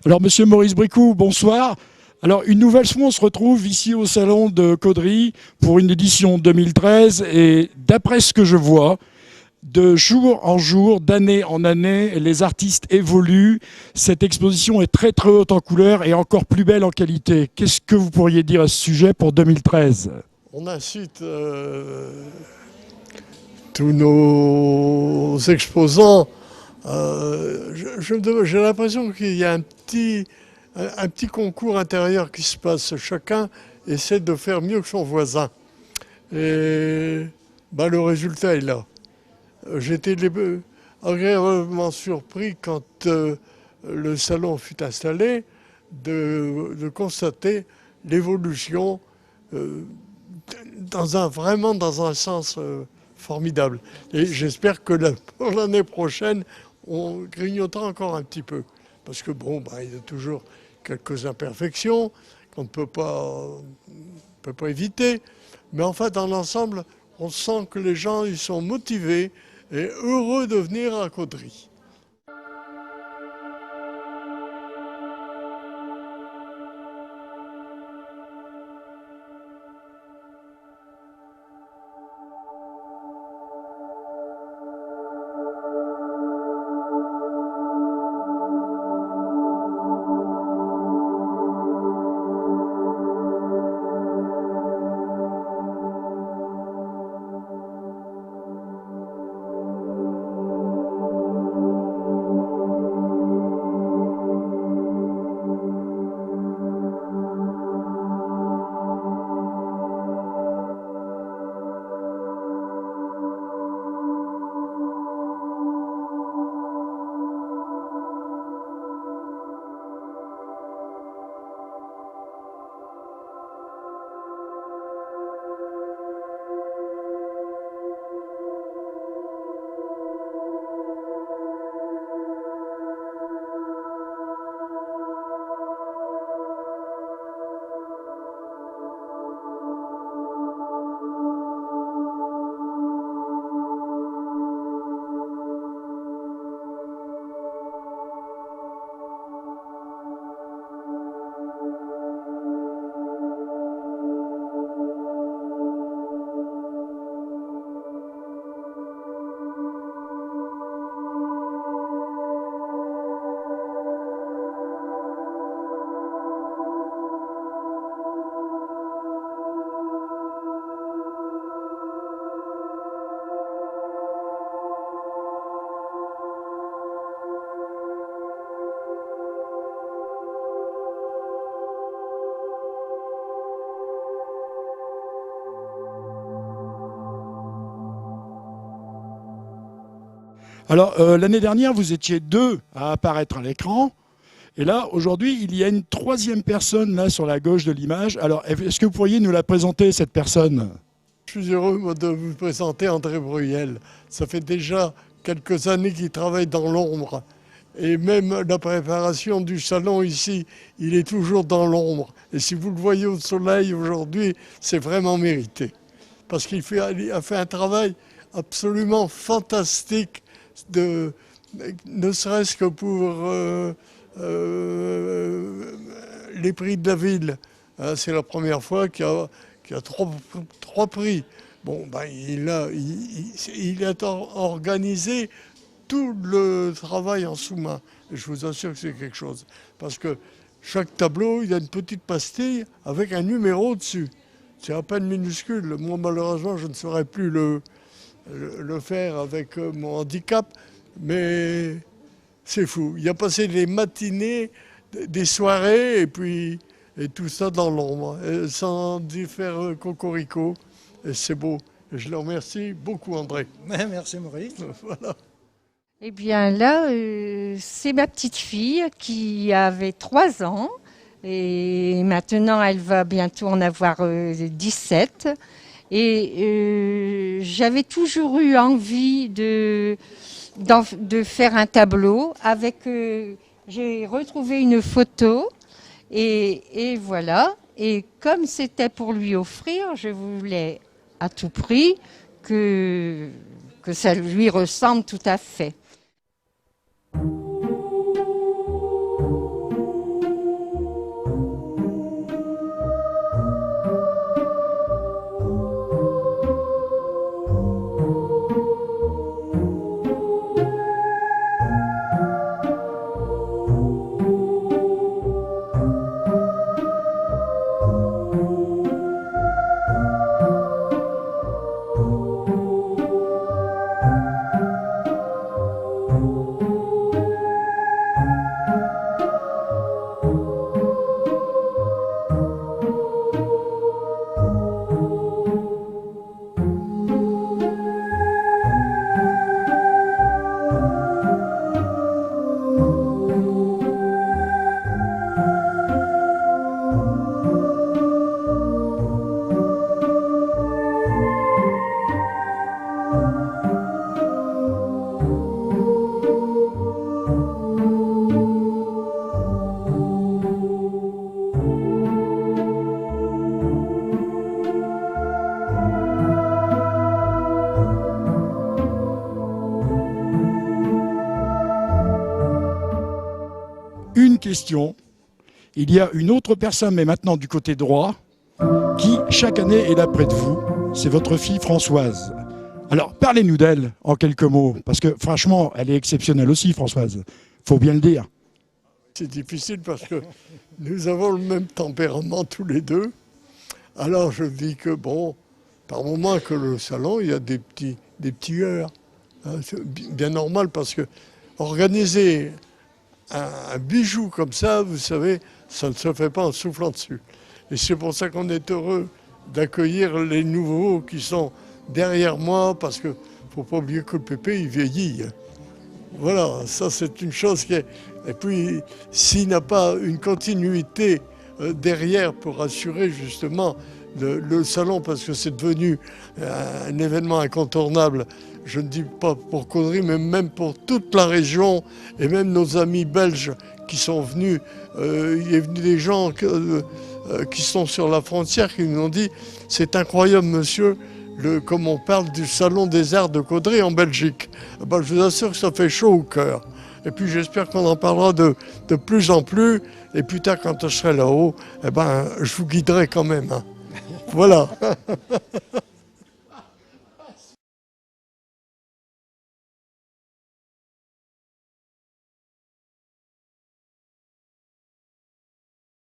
Alors, monsieur Maurice Bricou, bonsoir. Alors, une nouvelle fois, on se retrouve ici au Salon de Caudry pour une édition 2013. Et d'après ce que je vois, de jour en jour, d'année en année, les artistes évoluent. Cette exposition est très très haute en couleur et encore plus belle en qualité. Qu'est-ce que vous pourriez dire à ce sujet pour 2013 ? On incite tous nos exposants. J'ai l'impression qu'il y a un petit concours intérieur qui se passe. Chacun essaie de faire mieux que son voisin. Et le résultat est là. J'étais agréablement surpris quand le salon fut installé de constater l'évolution vraiment dans un sens formidable. Et j'espère que pour l'année prochaine, on grignotera encore un petit peu. Parce que il y a toujours quelques imperfections qu'on ne peut pas éviter. Mais enfin, dans l'ensemble, on sent que les gens ils sont motivés et heureux de venir à Caudry. Alors, l'année dernière, vous étiez 2 à apparaître à l'écran. Et là, aujourd'hui, il y a une 3e personne là sur la gauche de l'image. Alors, est-ce que vous pourriez nous la présenter, cette personne ? Je suis heureux de vous présenter André Bruyel. Ça fait déjà quelques années qu'il travaille dans l'ombre. Et même la préparation du salon ici, il est toujours dans l'ombre. Et si vous le voyez au soleil aujourd'hui, c'est vraiment mérité. Parce qu'il a fait un travail absolument fantastique, ne serait-ce que pour les prix de la ville. C'est la première fois qu'il y a 3 prix. Il a organisé tout le travail en sous-main. Et je vous assure que c'est quelque chose. Parce que chaque tableau, il y a une petite pastille avec un numéro dessus. C'est à peine minuscule. Moi, malheureusement, je ne saurais plus le faire avec mon handicap. Mais c'est fou. Il a passé les matinées, des soirées, et tout ça dans l'ombre, sans y faire cocorico. Et c'est beau. Et je le remercie beaucoup, André. Merci, Maurice. Voilà. Eh bien là, c'est ma petite fille qui avait 3 ans et maintenant elle va bientôt en avoir 17. Et j'avais toujours eu envie de faire un tableau avec... j'ai retrouvé une photo et voilà. Et comme c'était pour lui offrir, je voulais à tout prix que ça lui ressemble tout à fait. question. Il y a une autre personne, mais maintenant du côté droit, qui chaque année est là près de vous. C'est votre fille Françoise. Alors, parlez-nous d'elle en quelques mots, parce que franchement, elle est exceptionnelle aussi, Françoise. Faut bien le dire. C'est difficile parce que nous avons le même tempérament tous les deux. Alors je dis que bon, par moment que le salon, il y a des petits heurts. Hein, c'est bien normal parce que organiser un bijou comme ça, vous savez, ça ne se fait pas en soufflant dessus. Et c'est pour ça qu'on est heureux d'accueillir les nouveaux qui sont derrière moi, parce que faut pas oublier que le pépé, il vieillit. Voilà, ça c'est une chose qui est... Et puis, s'il n'a pas une continuité derrière pour assurer justement le salon, parce que c'est devenu un événement incontournable, je ne dis pas pour Caudry, mais même pour toute la région, et même nos amis belges qui sont venus, il est venu des gens qui sont sur la frontière qui nous ont dit « C'est incroyable, monsieur ». Comme on parle du Salon des Arts de Caudry en Belgique. Ben, je vous assure que ça fait chaud au cœur. Et puis j'espère qu'on en parlera de plus en plus. Et plus tard, quand je serai là-haut, eh ben, je vous guiderai quand même. Hein. Voilà.